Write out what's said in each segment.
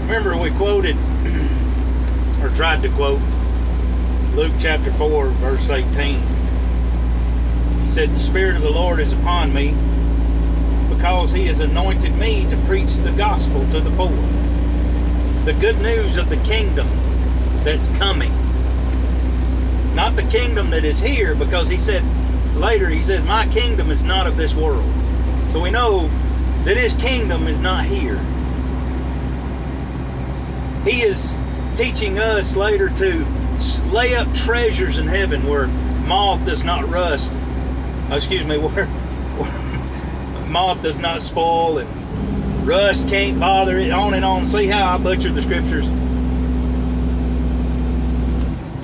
Remember we quoted, or tried to quote, Luke chapter 4, verse 18. He said, "The Spirit of the Lord is upon me, because He has anointed me to preach the gospel to the poor." The good news of the kingdom that's coming. Not the kingdom that is here, because He said, later He said, "My kingdom is not of this world." So we know that His kingdom is not here. He is teaching us later to lay up treasures in heaven where moth does not rust. Where moth does not spoil and rust can't bother it, on and on. See how I butchered the scriptures?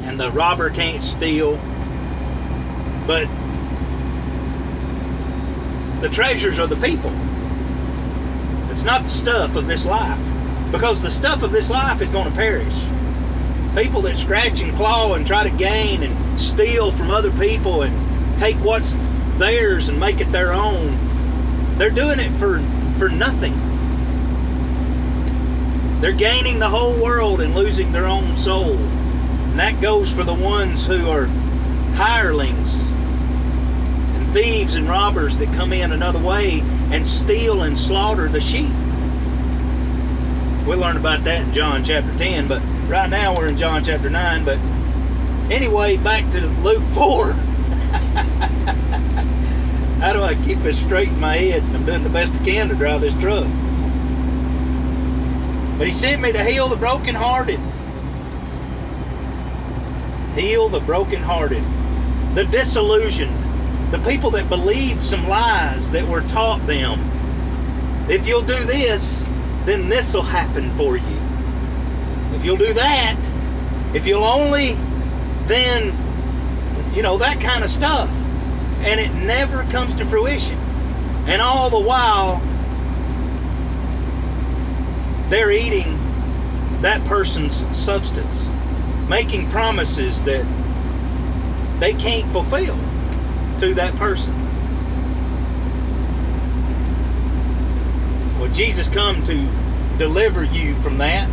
And the robber can't steal. But the treasures are the people. It's not the stuff of this life. Because the stuff of this life is going to perish. People that scratch and claw and try to gain and steal from other people and take what's theirs and make it their own, they're doing it for nothing. They're gaining the whole world and losing their own soul. And that goes for the ones who are hirelings and thieves and robbers that come in another way and steal and slaughter the sheep. We'll learn about that in John chapter 10, but right now we're in John chapter 9. But anyway, back to Luke 4. How do I keep this straight in my head? I'm doing the best I can to drive this truck. But He sent me to heal the brokenhearted. Heal the brokenhearted. The disillusioned. The people that believed some lies that were taught them. If you'll do this, then this will happen for you. If you'll do that, if you'll only, then, that kind of stuff. And it never comes to fruition. And all the while, they're eating that person's substance, making promises that they can't fulfill to that person. Well, Jesus come to deliver you from that.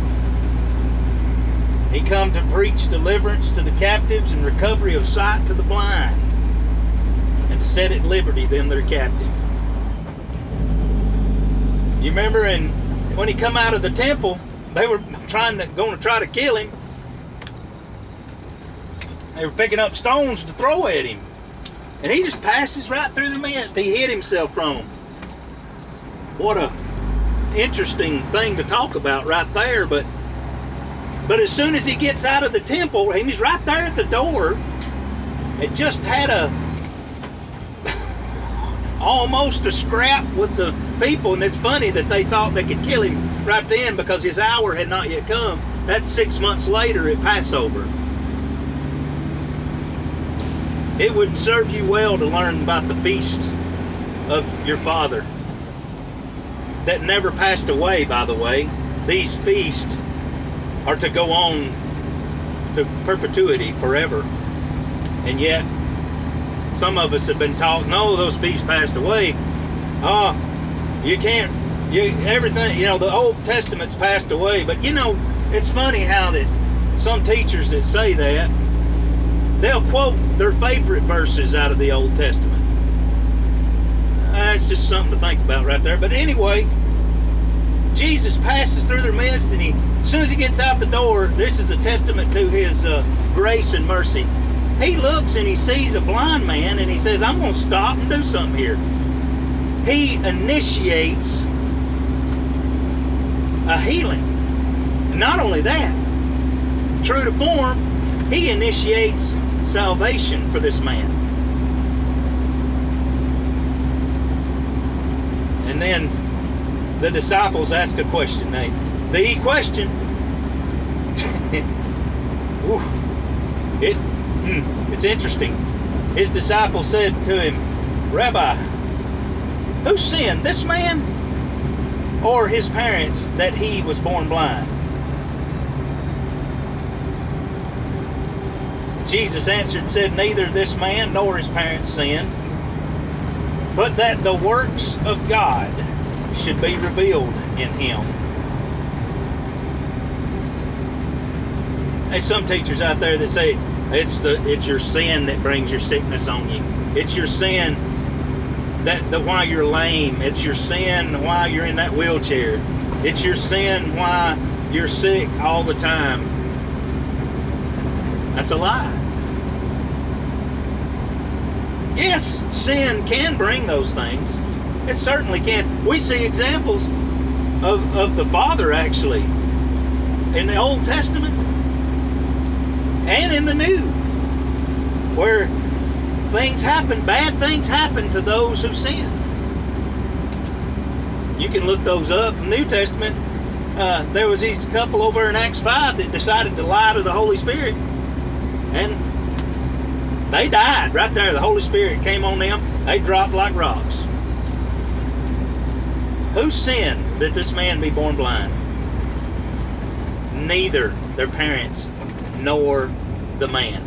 He come to preach deliverance to the captives and recovery of sight to the blind, and to set at liberty them that are captive. You remember when He come out of the temple, they were going to try to kill Him. They were picking up stones to throw at Him. And He just passes right through the midst. He hid Himself from them. What a interesting thing to talk about right there. But as soon as He gets out of the temple, He's right there at the door. It just had almost a scrap with the people. And it's funny that they thought they could kill Him right then, because His hour had not yet come. That's 6 months later at Passover. It would serve you well to learn about the feast of your Father that never passed away, by the way. These feasts are to go on to perpetuity, forever. And yet, some of us have been taught, no, those feasts passed away. You can't, everything, the Old Testament's passed away. But it's funny how that some teachers that say that, they'll quote their favorite verses out of the Old Testament. That's just something to think about right there. But anyway, Jesus passes through their midst, and as soon as He gets out the door, this is a testament to His grace and mercy. He looks and He sees a blind man, and He says, "I'm going to stop and do something here." He initiates a healing. And not only that, true to form, He initiates salvation for this man. And then the disciples ask a question. The question, it's interesting. His disciples said to Him, "Rabbi, who sinned, this man or his parents, that he was born blind?" Jesus answered and said, "Neither this man nor his parents sinned, but that the works of God should be revealed in him." There's some teachers out there that say it's your sin that brings your sickness on you. It's your sin that why you're lame. It's your sin why you're in that wheelchair. It's your sin why you're sick all the time. That's a lie. Yes, sin can bring those things. It certainly can. We see examples of the Father actually in the Old Testament and in the New, where things happen, bad things happen to those who sin. You can look those up. In the New Testament, there was these couple over in Acts 5 that decided to lie to the Holy Spirit, and they died right there. The Holy Spirit came on them. They dropped like rocks. Who sinned that this man be born blind? Neither their parents nor the man.